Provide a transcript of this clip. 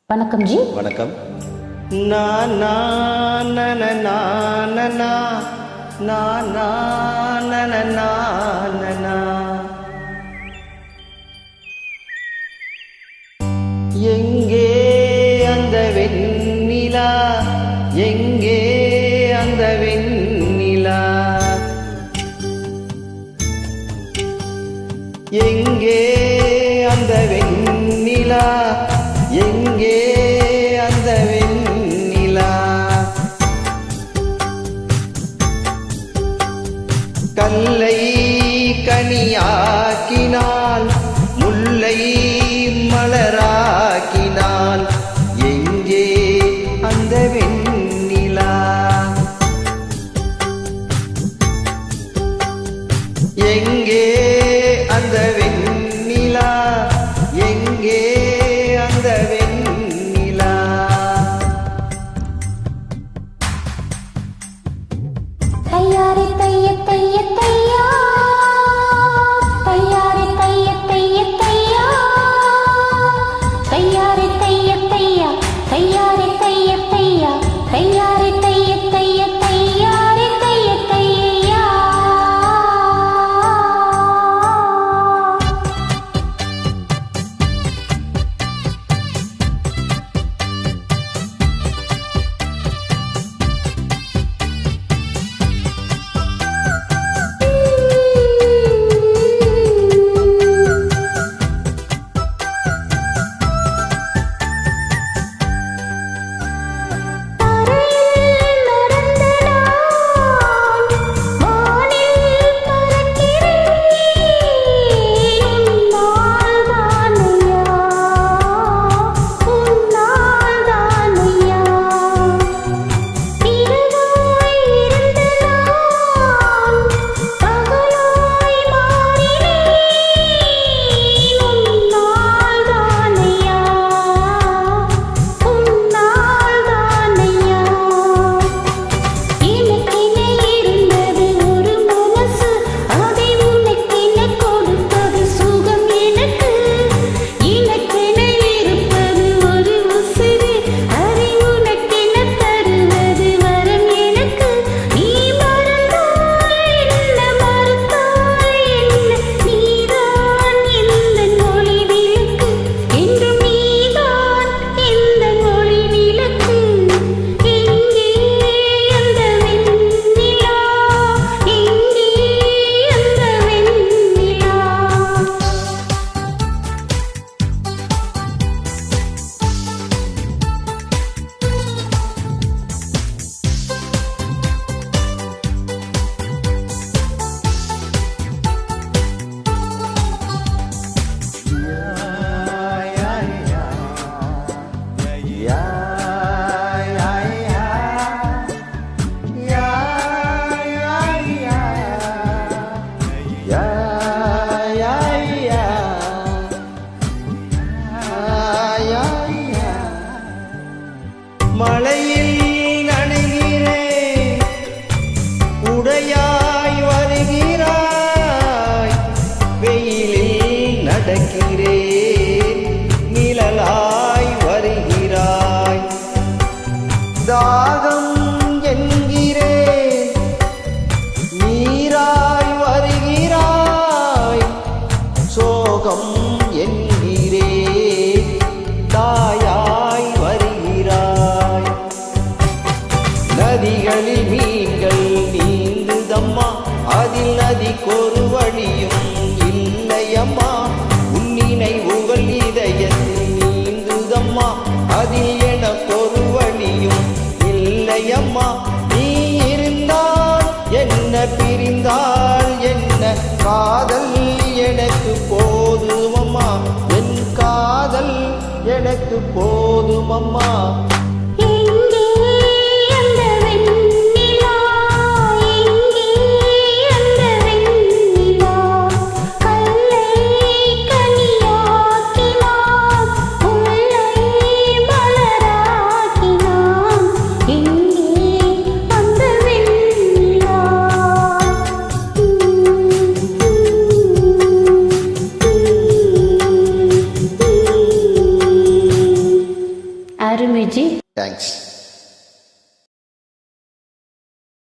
வணக்கம் ஜி. வணக்கம். நா நா ந ந நா ந நா நா நா ந ந நா ந நா. எங்கே அந்த வெண்ணிலா, எங்கே அந்த வெண்ணிலா, எங்கே அந்த வெண்ணிலா, எங்கே அந்த வெண்ணிலா. கல்லை கனியாக்கினாள், முல்லை மலராக்கினாள், எங்கே அந்த வெண்ணிலா, எங்கே அந்த வெண்ணிலா, எங்கே அந்த வெண்ணிலா. தையாரே தைய தைய தையா, தையாரே தைய தைய தையா, தையாரே தைய தையா, தையாரே தைய தையா, தையாரே தைய தைய தையாரே தைய தையா. மழையில் நனைகிறேன், உடையாய் வருகிறாய், வெயிலில் நடக்கிறேன், நிழலாய் வருகிறாய். தாகம் என்கிறேன், நீராய் வருகிறாய், சோகம் என்கிறேன், தாயாய் வருகிறாய். நதிகளில் மீன்கள் நீந்துதம்மா, அதில் நதிக்கொரு வழியும் இல்லையம்மா, உன் நினைவுகள் இதயத்தில் நீந்துதம்மா, அதில் எனக்கொரு வழியும் இல்லையம்மா. நீ இருந்தால் என்ன, பிரிந்தால் என்ன, காதல் எனக்கு போதுமம்மா, என் காதல் எனக்கு போதுமம்மா. அருமைஜி. தேங்க்ஸ்.